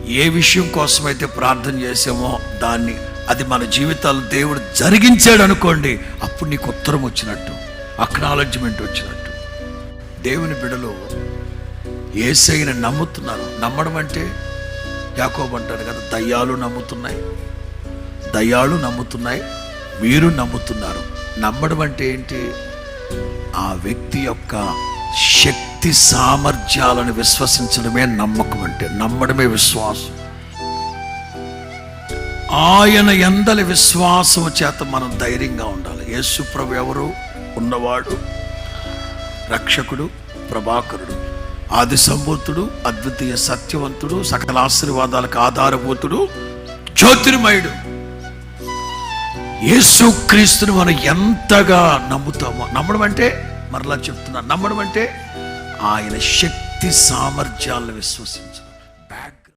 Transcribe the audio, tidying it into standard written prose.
ఏ విషయం కోసమైతే ప్రార్థన చేసామో దాన్ని అది మన జీవితాలు దేవుడు జరిగించాడు అనుకోండి, అప్పుడు నీకు ఉత్తరం వచ్చినట్టు, అక్నాలెడ్జ్మెంట్ వచ్చినట్టు. దేవుని బిడ్డలు యేసయ్యని నమ్ముతున్నారు. నమ్మడం అంటే యాకోబు అంటారు కదా, దయ్యాలు నమ్ముతున్నాయి, దయ్యాలు నమ్ముతున్నాయి, మీరు నమ్ముతున్నారు. నమ్మడం అంటే ఏంటి? ఆ వ్యక్తి యొక్క శక్తి సామర్థ్యాలను విశ్వసించడమే నమ్మకం అంటే. నమ్మడమే విశ్వాసం. ఆయన యందలి విశ్వాసము చేత మనం ధైర్యంగా ఉండాలి. యేసు ప్రభు ఎవరు? ఉన్నవాడు, రక్షకుడు, ప్రభాకరుడు, ఆది సంభూతుడు, అద్వితీయ సత్యవంతుడు, సకల ఆశీర్వాదాలకు ఆధారభూతుడు, జ్యోతిర్మయుడు. యేసు క్రీస్తుని మనం ఎంతగా నమ్ముతామో. నమ్మడం అంటే, మరలా చెప్తున్నా, నమ్మడం అంటే ఆయన శక్తి సామర్థ్యాలను విశ్వసించాలి.